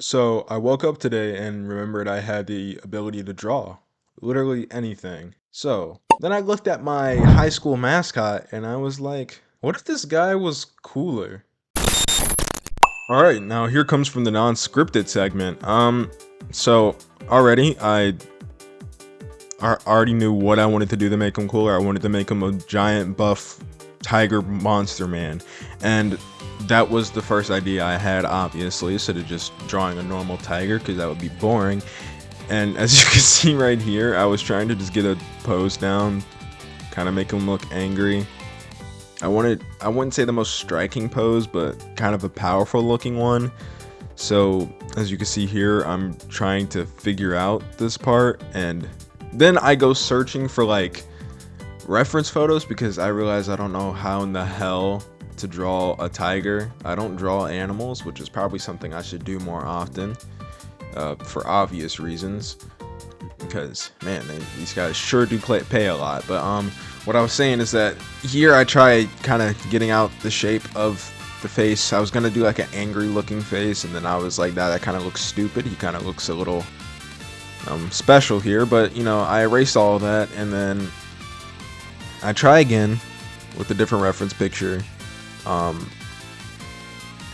So I woke up today and remembered I had the ability to draw literally anything. So then I looked at my high school mascot and I was like, what if this guy was cooler? All right, now here comes from the non-scripted segment. So already I already knew what I wanted to do to make him cooler. I wanted to make him a giant buff tiger monster man. And that was the first idea I had, obviously, instead of just drawing a normal tiger, because that would be boring. And as you can see right here, I was trying to just get a pose down, kind of make him look angry. I wouldn't say the most striking pose, but kind of a powerful looking one. So as you can see here, I'm trying to figure out this part, and then I go searching for like reference photos because I realize I don't know how in the hell to draw a tiger. I don't draw animals, which is probably something I should do more often, for obvious reasons. Because man, these guys sure do pay a lot. But what I was saying is that here I tried kind of getting out the shape of the face. I was gonna do like an angry looking face, and then I was like, that kind of looks stupid. He kind of looks a little special here, but you know, I erased all of that, and then I try again with a different reference picture.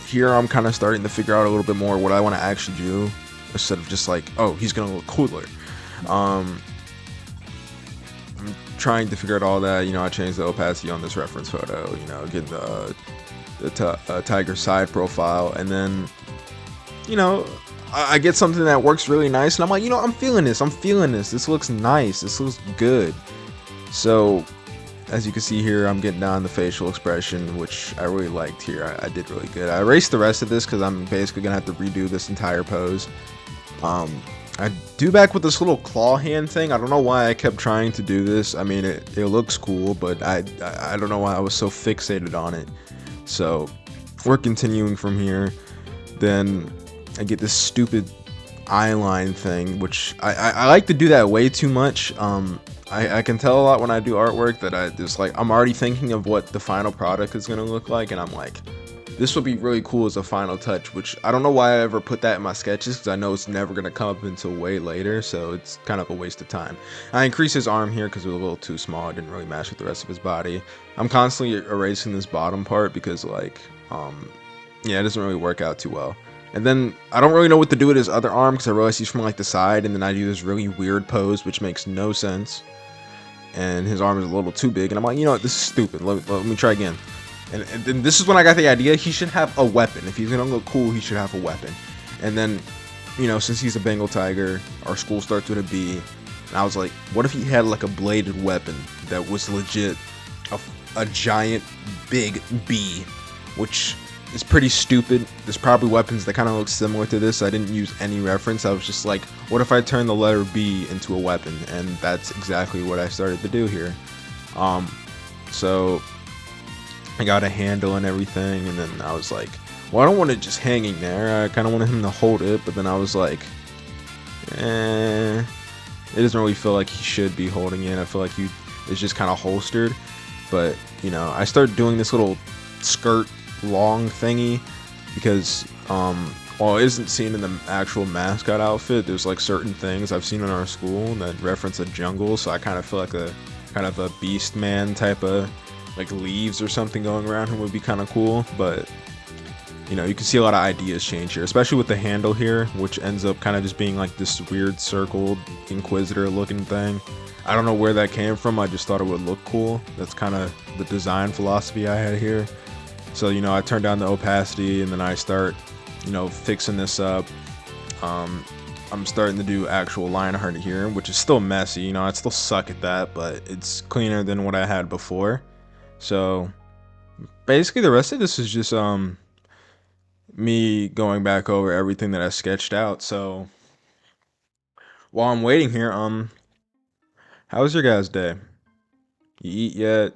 Here I'm kind of starting to figure out a little bit more what I want to actually do, instead of just like, oh, he's gonna look cooler. I'm trying to figure out all that. You know, I changed the opacity on this reference photo, you know, get the tiger side profile, and then, you know, I get something that works really nice, and I'm like, you know, I'm feeling this. This looks nice. This looks good. So as you can see here, I'm getting down the facial expression, which I really liked here. I did really good. I erased the rest of this because I'm basically gonna have to redo this entire pose. I do back with this little claw hand thing. I don't know why I kept trying to do this. I mean, it looks cool, but I don't know why I was so fixated on it. So we're continuing from here. Then I get this stupid eye line thing, which I like to do that way too much. I can tell a lot when I do artwork that I just like, I'm already thinking of what the final product is going to look like, and I'm like, this would be really cool as a final touch, which I don't know why I ever put that in my sketches, because I know it's never going to come up until way later, so it's kind of a waste of time. I increased his arm here because it was a little too small. It didn't really match with the rest of his body. I'm constantly erasing this bottom part because like, yeah, it doesn't really work out too well. And then I don't really know what to do with his other arm because I realize he's from like the side, and then I do this really weird pose which makes no sense, and his arm is a little too big, and I'm like, you know what, this is stupid. Let me try again. And then this is when I got the idea. He should have a weapon. If he's gonna look cool, he should have a weapon. And then, you know, since he's a Bengal tiger, our school starts with a B, and I was like, what if he had like a bladed weapon that was legit a giant big B, which is pretty stupid. There's probably weapons that kind of look similar to this. I didn't use any reference. I was just like, what if I turn the letter B into a weapon? And that's exactly what I started to do here. So I got a handle and everything, and then I was like, well, I don't want it just hanging there. I kind of wanted him to hold it, but then I was like, it doesn't really feel like he should be holding it. I feel like it's just kind of holstered. But, you know, I started doing this little skirt long thingy because, while it isn't seen in the actual mascot outfit, there's like certain things I've seen in our school that reference a jungle, so I kind of feel like a kind of a beast man type of like leaves or something going around him would be kind of cool. But you know, you can see a lot of ideas change here, especially with the handle here, which ends up kind of just being like this weird circled inquisitor looking thing. I don't know where that came from. I just thought it would look cool. That's kind of the design philosophy I had here. So, you know, I turn down the opacity, and then I start, you know, fixing this up. I'm starting to do actual line art here, which is still messy. You know, I still suck at that, but it's cleaner than what I had before. So basically the rest of this is just me going back over everything that I sketched out. So while I'm waiting here, how was your guys' day? You eat yet?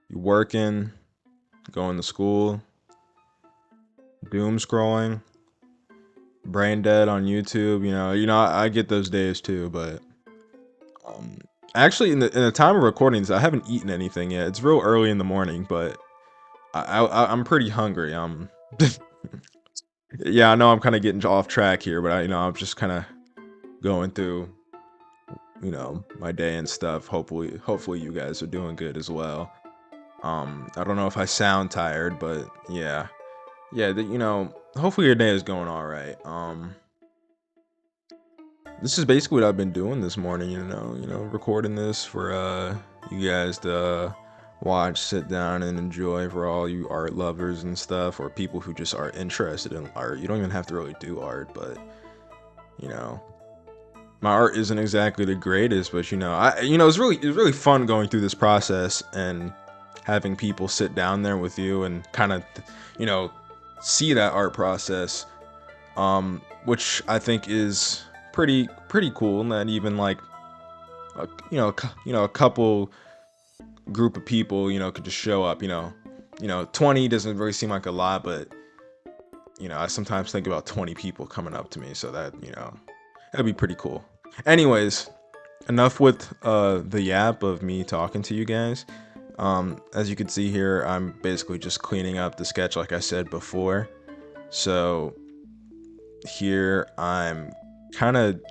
You working? Going to school? Doom scrolling? Brain dead on YouTube? I get those days too, but actually in the time of recording this, I haven't eaten anything yet. It's real early in the morning, but I'm pretty hungry. Yeah, I know I'm kind of getting off track here, but I'm just kind of going through, my day and stuff. Hopefully you guys are doing good as well. I don't know if I sound tired, but yeah, hopefully your day is going all right. This is basically what I've been doing this morning, recording this for you guys to watch, sit down and enjoy, for all you art lovers and stuff, or people who just are interested in art. You don't even have to really do art, but you know, my art isn't exactly the greatest, but it's really fun going through this process and having people sit down there with you and kind of you know see that art process, which I think is pretty cool. And that even like a couple group of people could just show up. 20 doesn't really seem like a lot, but I sometimes think about 20 people coming up to me, so that'd be pretty cool. Anyways, enough with the yap of me talking to you guys. As you can see here, I'm basically just cleaning up the sketch like I said before. So here I'm kind of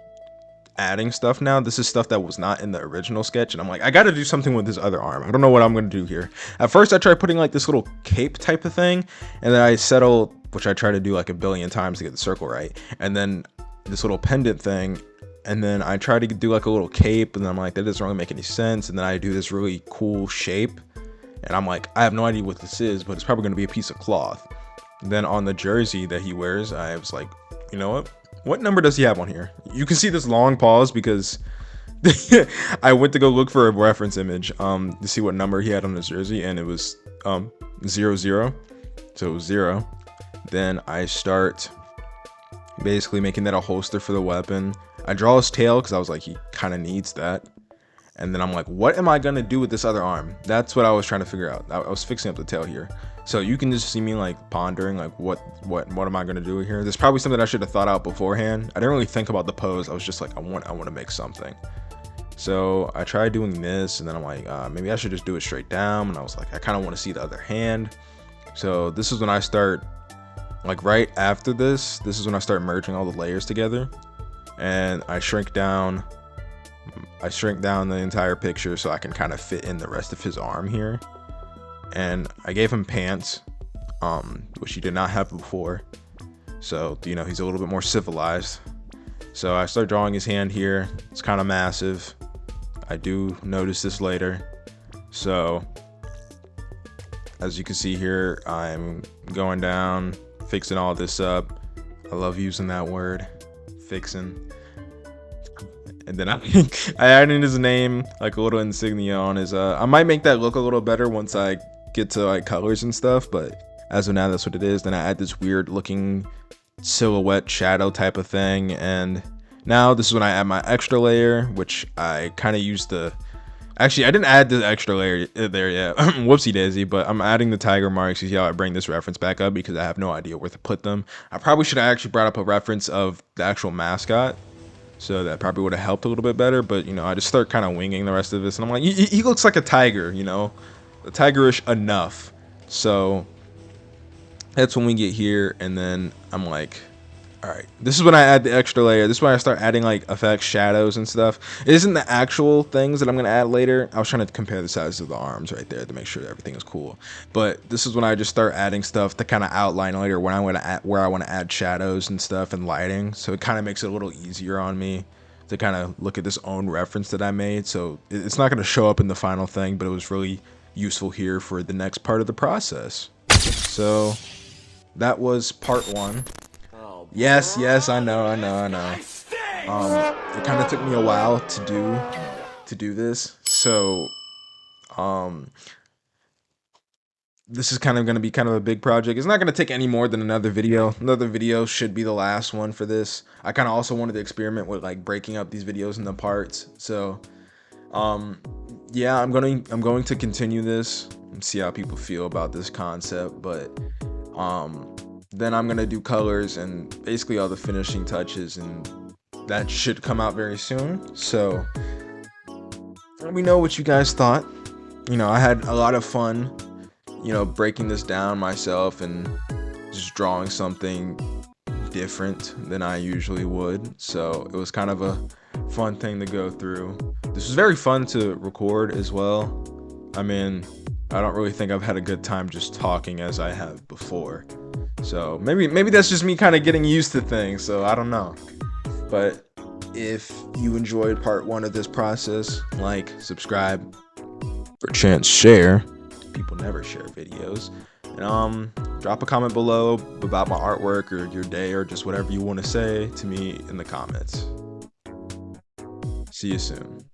adding stuff now. This is stuff that was not in the original sketch, and I'm like, I gotta do something with this other arm. I don't know what I'm gonna do here. At first I tried putting like this little cape type of thing, and then I settled, which I try to do like a billion times to get the circle right, and then this little pendant thing, and then I try to do like a little cape, and then I'm like, that doesn't really make any sense. And then I do this really cool shape, and I'm like, I have no idea what this is, but it's probably gonna be a piece of cloth. And then on the jersey that he wears, I was like, you know what number does he have on here? You can see this long pause because I went to go look for a reference image to see what number he had on his jersey, and it was 00. So it was 0. Then I start basically making that a holster for the weapon. I draw his tail because I was like, he kind of needs that. And then I'm like, what am I gonna do with this other arm? That's what I was trying to figure out. I was fixing up the tail here, so you can just see me like pondering, like what am I gonna do here? There's probably something I should have thought out beforehand. I didn't really think about the pose. I was just like, I want to make something. So I tried doing this, and then I'm like, maybe I should just do it straight down. And I was like, I kind of want to see the other hand. So this is when I start, like right after this is when I start merging all the layers together, and I shrink down the entire picture so I can kind of fit in the rest of his arm here. And I gave him pants, which he did not have before, so he's a little bit more civilized. So I start drawing his hand here. It's kind of massive. I do notice this later. So as you can see here, I'm going down, fixing all this up. I love using that word, fixing. And then I added his name, like a little insignia on his. I might make that look a little better once I get to like colors and stuff, but as of now, that's what it is. Then I add this weird looking silhouette shadow type of thing, and now this is when I add my extra layer, which I kind of used the. Actually, I didn't add the extra layer there yet. Whoopsie daisy, but I'm adding the tiger marks. You see how I bring this reference back up because I have no idea where to put them. I probably should have actually brought up a reference of the actual mascot. So that probably would have helped a little bit better, but I just start kind of winging the rest of this, and I'm like, he looks like a tiger, tigerish enough. So that's when we get here, and then I'm like, all right, this is when I add the extra layer. This is when I start adding like effects, shadows and stuff. It isn't the actual things that I'm gonna add later. I was trying to compare the sizes of the arms right there to make sure that everything is cool, but this is when I just start adding stuff to kind of outline later when I want to add, where I want to add shadows and stuff and lighting. So it kind of makes it a little easier on me to kind of look at this own reference that I made. So it's not going to show up in the final thing, but it was really useful here for the next part of the process. So that was part 1. Yes, I know. It kind of took me a while to do this. So, this is kind of going to be kind of a big project. It's not going to take any more than another video. Another video should be the last one for this. I kind of also wanted to experiment with like breaking up these videos into parts. So, yeah, I'm going to continue this and see how people feel about this concept. But, then I'm gonna do colors and basically all the finishing touches, and that should come out very soon. So let me know what you guys thought. I had a lot of fun breaking this down myself and just drawing something different than I usually would, so it was kind of a fun thing to go through. This was very fun to record as well. I mean, I don't really think I've had a good time just talking as I have before. So maybe that's just me kind of getting used to things, so I don't know. But if you enjoyed part 1 of this process, like, subscribe, or chance share. People never share videos. And drop a comment below about my artwork or your day or just whatever you want to say to me in the comments. See you soon.